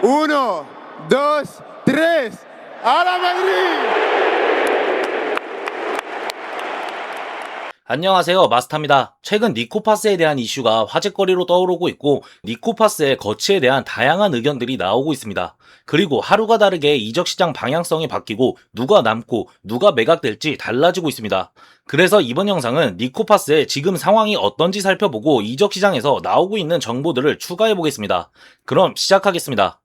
Uno, dos, tres. ¡A la Madrid! 안녕하세요, 마스타입니다. 최근 니코파스에 대한 이슈가 화제거리로 떠오르고 있고 니코파스의 거치에 대한 다양한 의견들이 나오고 있습니다. 그리고 하루가 다르게 이적시장 방향성이 바뀌고 누가 남고 누가 매각될지 달라지고 있습니다. 그래서 이번 영상은 니코파스의 지금 상황이 어떤지 살펴보고 이적시장에서 나오고 있는 정보들을 추가해보겠습니다. 그럼 시작하겠습니다.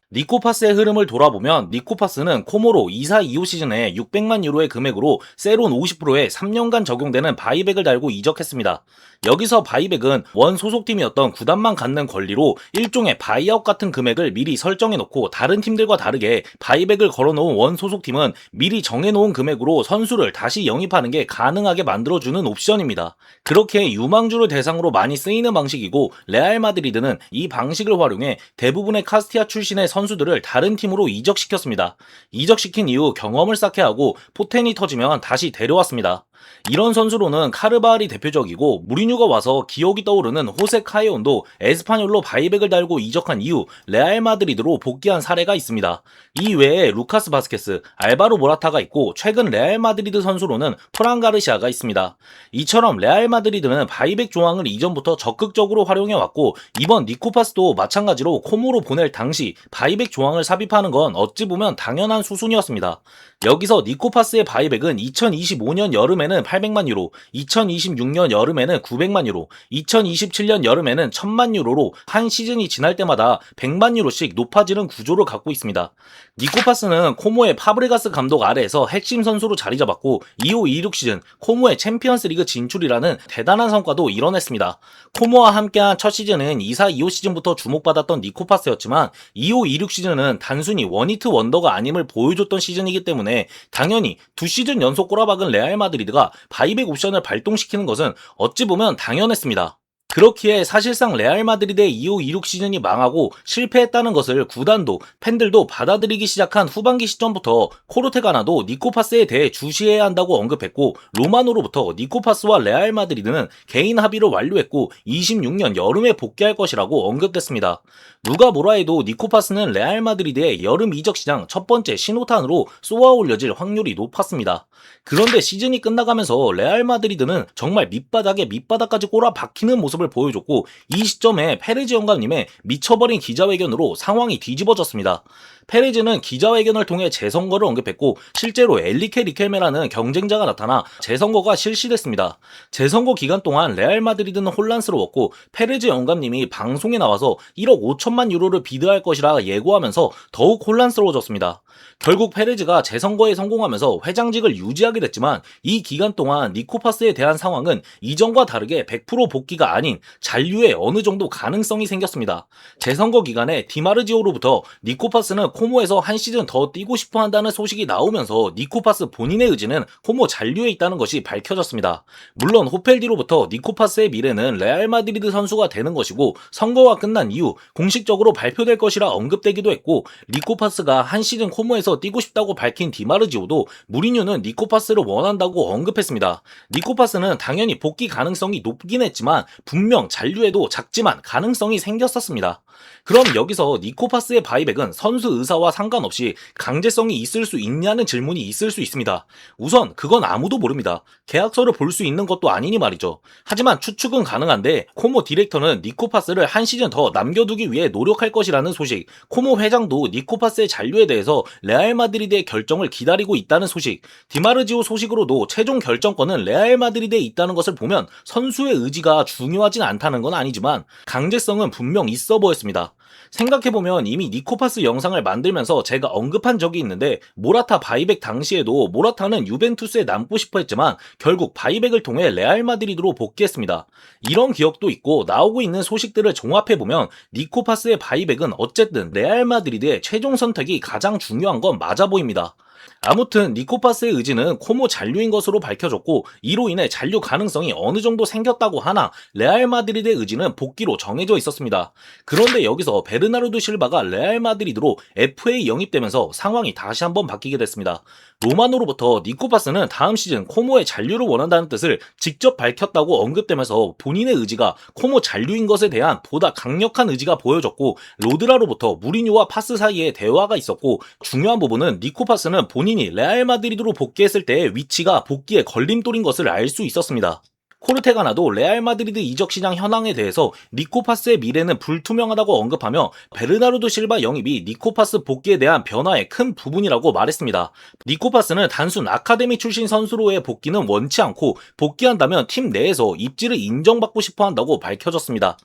니코파스의 흐름을 돌아보면 니코파스는 코모로 2사2호 시즌에 600만 유로의 금액으로 세론 50%에 3년간 적용되는 바이백을 달고 이적했습니다. 여기서 바이백은 원 소속팀이었던 구단만 갖는 권리로 일종의 바이아웃 같은 금액을 미리 설정해놓고 다른 팀들과 다르게 바이백을 걸어놓은 원 소속팀은 미리 정해놓은 금액으로 선수를 다시 영입하는 게 가능하게 만들어주는 옵션입니다. 그렇게 유망주를 대상으로 많이 쓰이는 방식이고 레알 마드리드는 이 방식을 활용해 대부분의 카스티아 출신의 선수들을 다른 팀으로 이적시켰습니다. 이적시킨 이후 경험을 쌓게 하고 포텐이 터지면 다시 데려왔습니다. 이런 선수로는 카르바알이 대표적이고 무리뉴가 와서 기억이 떠오르는 호세 카이온도 에스파뇰로 바이백을 달고 이적한 이후 레알 마드리드로 복귀한 사례가 있습니다. 이 외에 루카스 바스케스, 알바로 모라타가 있고 최근 레알 마드리드 선수로는 프란 가르시아가 있습니다. 이처럼 레알 마드리드는 바이백 조항을 이전부터 적극적으로 활용해왔고 이번 니코파스도 마찬가지로 코모로 보낼 당시 바이백 조항을 삽입하는 건 어찌 보면 당연한 수순이었습니다. 여기서 니코파스의 바이백은 2025년 여름에는 800만 유로, 2026년 여름에는 900만 유로, 2027년 여름에는 1000만 유로로 한 시즌이 지날 때마다 100만 유로씩 높아지는 구조를 갖고 있습니다. 니코파스는 코모의 파브레가스 감독 아래에서 핵심 선수로 자리 잡았고 25-26 시즌 코모의 챔피언스 리그 진출이라는 대단한 성과도 이뤄냈습니다. 코모와 함께한 첫 시즌은 2사2호 시즌부터 주목받았던 니코파스였지만 25-26 시즌은 단순히 원히트 원더가 아님을 보여줬던 시즌이기 때문에 당연히 두 시즌 연속 꼬라박은 레알 마드리드가 바이백 옵션을 발동시키는 것은 어찌 보면 당연했습니다. 그렇기에 사실상 레알 마드리드의 25-26 시즌이 망하고 실패했다는 것을 구단도 팬들도 받아들이기 시작한 후반기 시점부터 코르테가나도 니코파스에 대해 주시해야 한다고 언급했고 로마노로부터 니코파스와 레알 마드리드는 개인 합의를 완료했고 26년 여름에 복귀할 것이라고 언급됐습니다. 누가 뭐라 해도 니코파스는 레알 마드리드의 여름 이적 시장 첫 번째 신호탄으로 쏘아 올려질 확률이 높았습니다. 그런데 시즌이 끝나가면서 레알 마드리드는 정말 밑바닥까지 꼬라 박히는 모습을 보여줬고 이 시점에 페레즈 영감님의 미쳐버린 기자회견으로 상황이 뒤집어졌습니다. 페레즈는 기자회견을 통해 재선거를 언급했고 실제로 엘리케 리켈메라는 경쟁자가 나타나 재선거가 실시됐습니다. 재선거 기간 동안 레알 마드리드는 혼란스러웠고 페레즈 영감님이 방송에 나와서 1억 5천만 유로를 비드할 것이라 예고하면서 더욱 혼란스러워졌습니다. 결국 페레즈가 재선거에 성공하면서 회장직을 유지하게 됐지만 이 기간 동안 니코파스에 대한 상황은 이전과 다르게 100% 복귀가 아닌 잔류에 어느 정도 가능성이 생겼습니다. 재선거 기간에 디마르지오로부터 니코파스는 코모에서 한 시즌 더 뛰고 싶어 한다는 소식이 나오면서 니코파스 본인의 의지는 코모 잔류에 있다는 것이 밝혀졌습니다. 물론 호펠디로부터 니코파스의 미래는 레알 마드리드 선수가 되는 것이고 선거가 끝난 이후 공식적으로 발표될 것이라 언급되기도 했고 니코파스가 한 시즌 코모에서 뛰고 싶다고 밝힌 디마르지오도 무리뉴는 니코파스를 원한다고 언급했습니다. 니코파스는 당연히 복귀 가능성이 높긴 했지만 분명 잔류에도 작지만 가능성이 생겼었습니다. 그럼 여기서 니코파스의 바이백은 선수 의사와 상관없이 강제성이 있을 수 있냐는 질문이 있을 수 있습니다. 우선 그건 아무도 모릅니다. 계약서를 볼 수 있는 것도 아니니 말이죠. 하지만 추측은 가능한데 코모 디렉터는 니코파스를 한 시즌 더 남겨두기 위해 노력할 것이라는 소식, 코모 회장도 니코파스의 잔류에 대해서 레알 마드리드의 결정을 기다리고 있다는 소식, 디마르지오 소식으로도 최종 결정권은 레알 마드리드에 있다는 것을 보면 선수의 의지가 중요하진 않다는 건 아니지만 강제성은 분명 있어 보였습니다. 생각해보면 이미 니코파스 영상을 만들면서 제가 언급한 적이 있는데 모라타 바이백 당시에도 모라타는 유벤투스에 남고 싶어 했지만 결국 바이백을 통해 레알 마드리드로 복귀했습니다. 이런 기억도 있고 나오고 있는 소식들을 종합해보면 니코파스의 바이백은 어쨌든 레알 마드리드의 최종 선택이 가장 중요한 건 맞아 보입니다. 아무튼 니코파스의 의지는 코모 잔류인 것으로 밝혀졌고 이로 인해 잔류 가능성이 어느 정도 생겼다고 하나 레알 마드리드의 의지는 복귀로 정해져 있었습니다. 그런데 여기서 베르나르도 실바가 레알 마드리드로 FA 영입되면서 상황이 다시 한번 바뀌게 됐습니다. 로마노로부터 니코파스는 다음 시즌 코모의 잔류를 원한다는 뜻을 직접 밝혔다고 언급되면서 본인의 의지가 코모 잔류인 것에 대한 보다 강력한 의지가 보여졌고, 로드라로부터 무리뉴와 파스 사이에 대화가 있었고, 중요한 부분은 니코파스는 본인이 레알 마드리드로 복귀했을 때의 위치가 복귀에 걸림돌인 것을 알 수 있었습니다. 코르테가나도 레알 마드리드 이적 시장 현황에 대해서 니코파스의 미래는 불투명하다고 언급하며 베르나르도 실바 영입이 니코파스 복귀에 대한 변화의 큰 부분이라고 말했습니다. 니코파스는 단순 아카데미 출신 선수로의 복귀는 원치 않고 복귀한다면 팀 내에서 입지를 인정받고 싶어 한다고 밝혀졌습니다.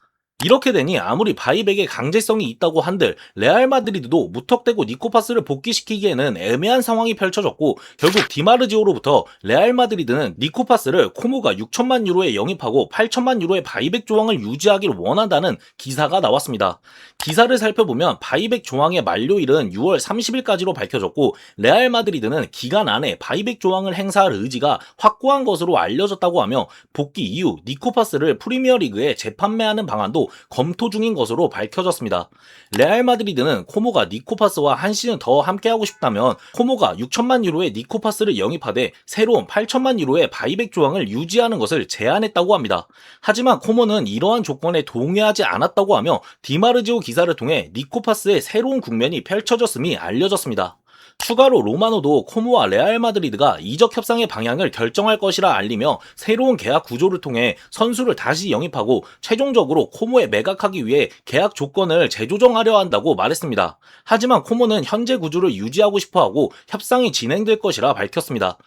이렇게 되니 아무리 바이백에 강제성이 있다고 한들 레알 마드리드도 무턱대고 니코파스를 복귀시키기에는 애매한 상황이 펼쳐졌고, 결국 디마르지오로부터 레알 마드리드는 니코파스를 코모가 6천만 유로에 영입하고 8천만 유로의 바이백 조항을 유지하기를 원한다는 기사가 나왔습니다. 기사를 살펴보면 바이백 조항의 만료일은 6월 30일까지로 밝혀졌고, 레알 마드리드는 기간 안에 바이백 조항을 행사할 의지가 확고한 것으로 알려졌다고 하며 복귀 이후 니코파스를 프리미어리그에 재판매하는 방안도 검토 중인 것으로 밝혀졌습니다. 레알 마드리드는 코모가 니코파스와 한 시즌 더 함께하고 싶다면 코모가 6천만 유로의 니코파스를 영입하되 새로운 8천만 유로의 바이백 조항을 유지하는 것을 제안했다고 합니다. 하지만 코모는 이러한 조건에 동의하지 않았다고 하며 디마르지오 기사를 통해 니코파스의 새로운 국면이 펼쳐졌음이 알려졌습니다. 추가로 로마노도 코모와 레알 마드리드가 이적 협상의 방향을 결정할 것이라 알리며 새로운 계약 구조를 통해 선수를 다시 영입하고 최종적으로 코모에 매각하기 위해 계약 조건을 재조정하려 한다고 말했습니다. 하지만 코모는 현재 구조를 유지하고 싶어하고 협상이 진행될 것이라 밝혔습니다.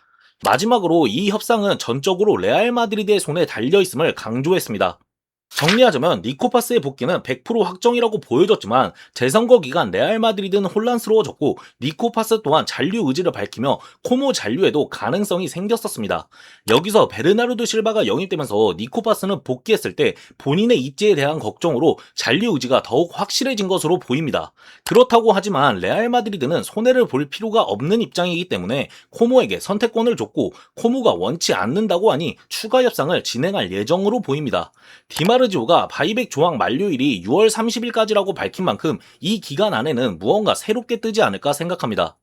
마지막으로 이 협상은 전적으로 레알 마드리드의 손에 달려있음을 강조했습니다. 정리하자면 니코파스의 복귀는 100% 확정이라고 보여졌지만 재선거 기간 레알 마드리드는 혼란스러워졌고, 니코파스 또한 잔류 의지를 밝히며 코모 잔류에도 가능성이 생겼었습니다. 여기서 베르나르도 실바가 영입되면서 니코파스는 복귀했을 때 본인의 입지에 대한 걱정으로 잔류 의지가 더욱 확실해진 것으로 보입니다. 그렇다고 하지만 레알 마드리드는 손해를 볼 필요가 없는 입장이기 때문에 코모에게 선택권을 줬고, 코모가 원치 않는다고 하니 추가 협상을 진행할 예정으로 보입니다. 디마르지오가 바이백 조항 만료일이 6월 30일까지라고 밝힌 만큼 이 기간 안에는 무언가 새롭게 뜨지 않을까 생각합니다.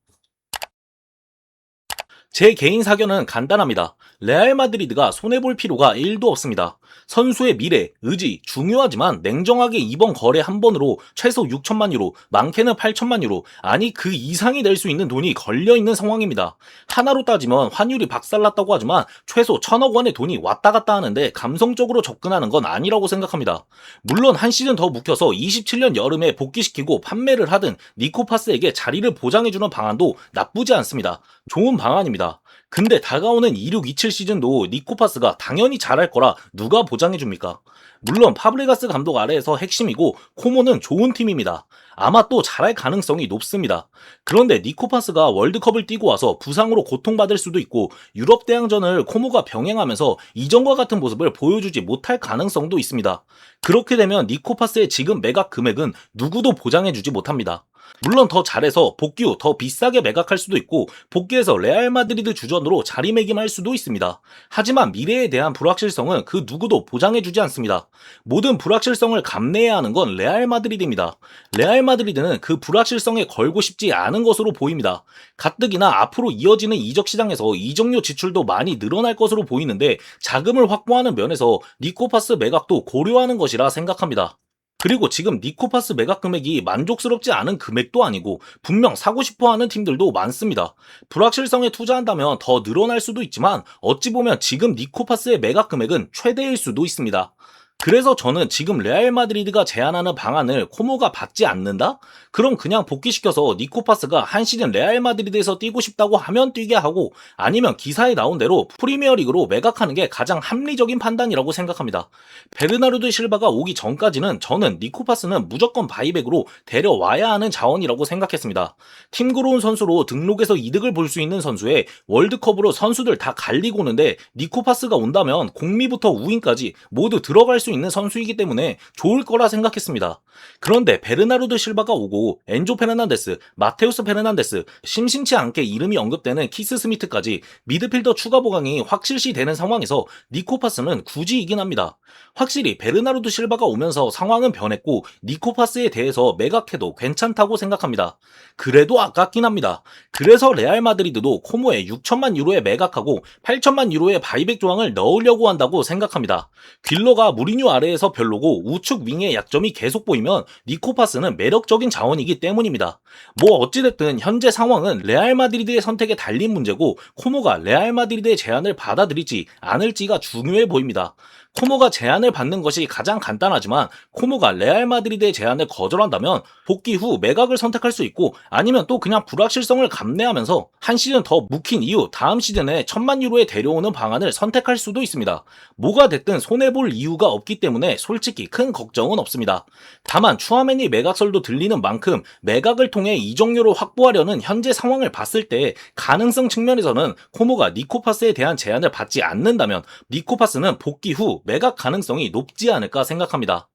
제 개인 사견은 간단합니다. 레알 마드리드가 손해볼 필요가 1도 없습니다. 선수의 미래, 의지 중요하지만 냉정하게 이번 거래 한 번으로 최소 6천만 유로, 많게는 8천만 유로, 아니 그 이상이 낼 수 있는 돈이 걸려있는 상황입니다. 하나로 따지면 환율이 박살났다고 하지만 최소 1,000억 원의 돈이 왔다 갔다 하는데 감성적으로 접근하는 건 아니라고 생각합니다. 물론 한 시즌 더 묵혀서 27년 여름에 복귀시키고 판매를 하든 니코파스에게 자리를 보장해주는 방안도 나쁘지 않습니다. 좋은 방안입니다. 근데 다가오는 26-27 시즌도 니코파스가 당연히 잘할 거라 누가 보장해줍니까? 물론 파브레가스 감독 아래에서 핵심이고 코모는 좋은 팀입니다. 아마 또 잘할 가능성이 높습니다. 그런데 니코파스가 월드컵을 뛰고 와서 부상으로 고통받을 수도 있고 유럽 대항전을 코모가 병행하면서 이전과 같은 모습을 보여주지 못할 가능성도 있습니다. 그렇게 되면 니코파스의 지금 매각 금액은 누구도 보장해주지 못합니다. 물론 더 잘해서 복귀 후 더 비싸게 매각할 수도 있고 복귀해서 레알 마드리드 주전으로 자리매김할 수도 있습니다. 하지만 미래에 대한 불확실성은 그 누구도 보장해주지 않습니다. 모든 불확실성을 감내해야 하는 건 레알 마드리드입니다. 레알 마드리드는 그 불확실성에 걸고 싶지 않은 것으로 보입니다. 가뜩이나 앞으로 이어지는 이적 시장에서 이적료 지출도 많이 늘어날 것으로 보이는데 자금을 확보하는 면에서 니코파스 매각도 고려하는 것이라 생각합니다. 그리고 지금 니코파스 매각 금액이 만족스럽지 않은 금액도 아니고 분명 사고 싶어하는 팀들도 많습니다. 불확실성에 투자한다면 더 늘어날 수도 있지만 어찌 보면 지금 니코파스의 매각 금액은 최대일 수도 있습니다. 그래서 저는 지금 레알 마드리드가 제안하는 방안을 코모가 받지 않는다? 그럼 그냥 복귀시켜서 니코파스가 한 시즌 레알 마드리드에서 뛰고 싶다고 하면 뛰게 하고 아니면 기사에 나온 대로 프리미어리그로 매각하는 게 가장 합리적인 판단이라고 생각합니다. 베르나르도 실바가 오기 전까지는 저는 니코파스는 무조건 바이백으로 데려와야 하는 자원이라고 생각했습니다. 팀그로운 선수로 등록해서 이득을 볼 수 있는 선수에 월드컵으로 선수들 다 갈리고 오는데 니코파스가 온다면 공미부터 우인까지 모두 들어갈 수 있는 선수이기 때문에 좋을 거라 생각했습니다. 그런데 베르나르도 실바가 오고 엔조 페르난데스, 마테우스 페르난데스, 심심치 않게 이름이 언급되는 키스 스미트까지 미드필더 추가 보강이 확실시 되는 상황에서 니코파스는 굳이 이긴 합니다. 확실히 베르나르도 실바가 오면서 상황은 변했고 니코파스에 대해서 매각해도 괜찮다고 생각합니다. 그래도 아깝긴 합니다. 그래서 레알 마드리드도 코모에 6천만 유로에 매각하고 8천만 유로의 바이백 조항을 넣으려고 한다고 생각합니다. 귓러가 무리뉴 아래에서 별로고 우측 윙의 약점이 계속 보이면 니코파스는 매력적인 자원이기 때문입니다. 뭐 어찌됐든 현재 상황은 레알 마드리드의 선택에 달린 문제고 코모가 레알 마드리드의 제안을 받아들일지 않을지가 중요해 보입니다. 코모가 제안을 받는 것이 가장 간단하지만 코모가 레알 마드리드의 제안을 거절한다면 복귀 후 매각을 선택할 수 있고 아니면 또 그냥 불확실성을 감내하면서 한 시즌 더 묵힌 이후 다음 시즌에 1천만 유로에 데려오는 방안을 선택할 수도 있습니다. 뭐가 됐든 손해볼 이유가 없기 때문에 솔직히 큰 걱정은 없습니다. 다만 추아메니 매각설도 들리는 만큼 매각을 통해 이적료를 확보하려는 현재 상황을 봤을 때 가능성 측면에서는 코모가 니코파스에 대한 제안을 받지 않는다면 니코파스는 복귀 후 매각 가능성이 높지 않을까 생각합니다.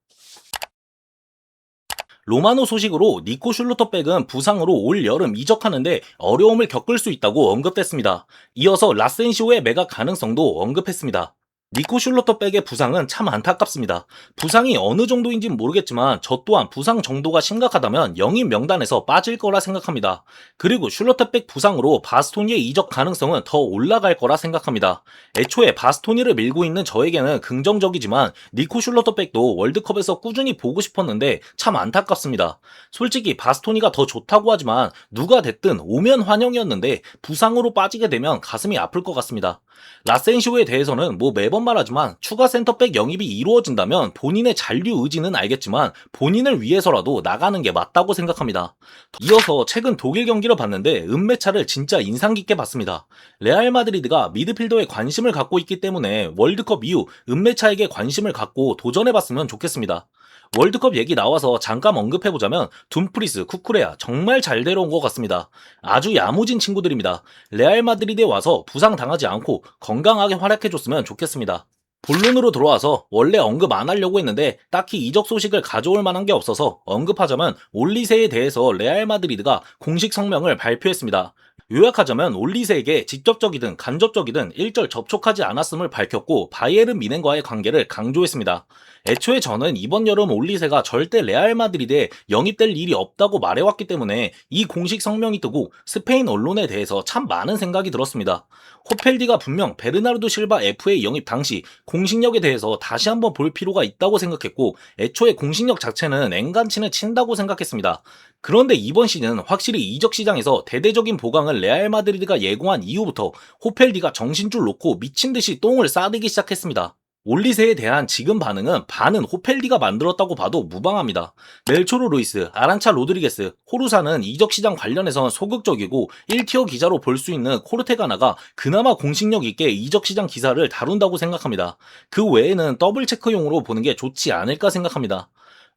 로마노 소식으로 니코 슐루터백은 부상으로 올 여름 이적하는데 어려움을 겪을 수 있다고 언급됐습니다. 이어서 라센시오의 매각 가능성도 언급했습니다. 니코 슐루터백의 부상은 참 안타깝습니다. 부상이 어느 정도인지는 모르겠지만 저 또한 부상 정도가 심각하다면 영입 명단에서 빠질 거라 생각합니다. 그리고 슐루터백 부상으로 바스토니의 이적 가능성은 더 올라갈 거라 생각합니다. 애초에 바스토니를 밀고 있는 저에게는 긍정적이지만 니코 슐루터백도 월드컵에서 꾸준히 보고 싶었는데 참 안타깝습니다. 솔직히 바스토니가 더 좋다고 하지만 누가 됐든 오면 환영이었는데 부상으로 빠지게 되면 가슴이 아플 것 같습니다. 라센시오에 대해서는 뭐 매번 말하지만 추가 센터백 영입이 이루어진다면 본인의 잔류 의지는 알겠지만 본인을 위해서라도 나가는 게 맞다고 생각합니다. 이어서 최근 독일 경기를 봤는데 은메차를 진짜 인상 깊게 봤습니다. 레알 마드리드가 미드필더에 관심을 갖고 있기 때문에 월드컵 이후 은메차에게 관심을 갖고 도전해봤으면 좋겠습니다. 월드컵 얘기 나와서 잠깐 언급해보자면 둠프리스, 쿠쿠레아 정말 잘 데려온 것 같습니다. 아주 야무진 친구들입니다. 레알 마드리드에 와서 부상당하지 않고 건강하게 활약해줬으면 좋겠습니다. 본론으로 돌아와서 원래 언급 안 하려고 했는데 딱히 이적 소식을 가져올 만한 게 없어서 언급하자면 올리세에 대해서 레알 마드리드가 공식 성명을 발표했습니다. 요약하자면 올리세에게 직접적이든 간접적이든 일절 접촉하지 않았음을 밝혔고 바이에른 미넨과의 관계를 강조했습니다. 애초에 저는 이번 여름 올리세가 절대 레알 마드리드에 영입될 일이 없다고 말해왔기 때문에 이 공식 성명이 뜨고 스페인 언론에 대해서 참 많은 생각이 들었습니다. 호펠디가 분명 베르나르도 실바 FA 영입 당시 공식력에 대해서 다시 한번 볼 필요가 있다고 생각했고 애초에 공식력 자체는 앵간치는 친다고 생각했습니다. 그런데 이번 시즌 확실히 이적 시장에서 대대적인 보강을 레알 마드리드가 예고한 이후부터 호펠디가 정신줄 놓고 미친듯이 똥을 싸대기 시작했습니다. 올리세에 대한 지금 반응은 반은 호펠디가 만들었다고 봐도 무방합니다. 멜초로 루이스, 아란차 로드리게스, 호루사는 이적 시장 관련해선 소극적이고 1티어 기자로 볼 수 있는 코르테가나가 그나마 공식력 있게 이적 시장 기사를 다룬다고 생각합니다. 그 외에는 더블 체크용으로 보는 게 좋지 않을까 생각합니다.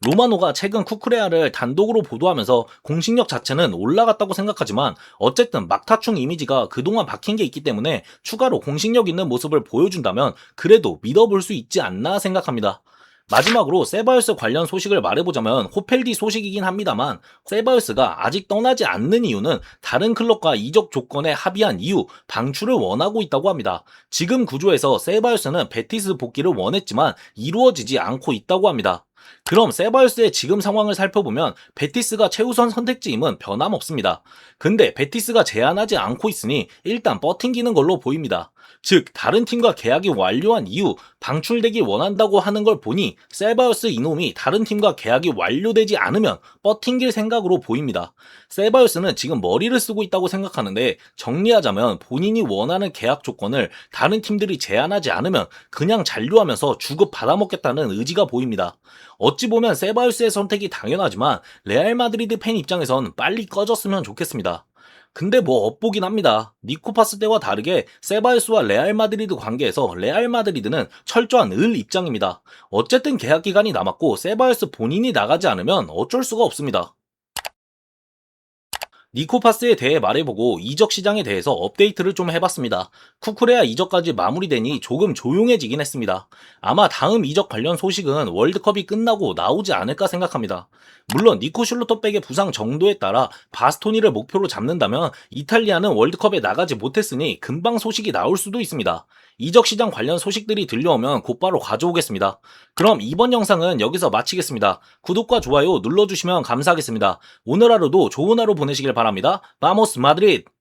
로마노가 최근 쿠쿠레아를 단독으로 보도하면서 공식력 자체는 올라갔다고 생각하지만 어쨌든 막타충 이미지가 그동안 박힌 게 있기 때문에 추가로 공식력 있는 모습을 보여준다면 그래도 믿어볼 수 있지 않나 생각합니다. 마지막으로 세바요스 관련 소식을 말해보자면 호펠디 소식이긴 합니다만 세바요스가 아직 떠나지 않는 이유는 다른 클럽과 이적 조건에 합의한 이후 방출을 원하고 있다고 합니다. 지금 구조에서 세바요스는 베티스 복귀를 원했지만 이루어지지 않고 있다고 합니다. 그럼 세바요스의 지금 상황을 살펴보면 베티스가 최우선 선택지임은 변함없습니다. 근데 베티스가 제안하지 않고 있으니 일단 버팅기는 걸로 보입니다. 즉 다른 팀과 계약이 완료한 이후 방출되기 원한다고 하는 걸 보니 세바요스 이놈이 다른 팀과 계약이 완료되지 않으면 버팅길 생각으로 보입니다. 세바요스는 지금 머리를 쓰고 있다고 생각하는데 정리하자면 본인이 원하는 계약 조건을 다른 팀들이 제안하지 않으면 그냥 잔류하면서 주급 받아먹겠다는 의지가 보입니다. 어찌 보면 세바요스의 선택이 당연하지만 레알 마드리드 팬 입장에선 빨리 꺼졌으면 좋겠습니다. 근데 뭐 엇보긴 합니다. 니코파스 때와 다르게 세바요스와 레알 마드리드 관계에서 레알 마드리드는 철저한 을 입장입니다. 어쨌든 계약 기간이 남았고 세바요스 본인이 나가지 않으면 어쩔 수가 없습니다. 니코파스에 대해 말해보고 이적 시장에 대해서 업데이트를 좀 해봤습니다. 쿠쿠레아 이적까지 마무리되니 조금 조용해지긴 했습니다. 아마 다음 이적 관련 소식은 월드컵이 끝나고 나오지 않을까 생각합니다. 물론 니코 슐로터백의 부상 정도에 따라 바스토니를 목표로 잡는다면 이탈리아는 월드컵에 나가지 못했으니 금방 소식이 나올 수도 있습니다. 이적 시장 관련 소식들이 들려오면 곧바로 가져오겠습니다. 그럼 이번 영상은 여기서 마치겠습니다. 구독과 좋아요 눌러주시면 감사하겠습니다. 오늘 하루도 좋은 하루 보내시길 바랍니다. 바모스 마드리드!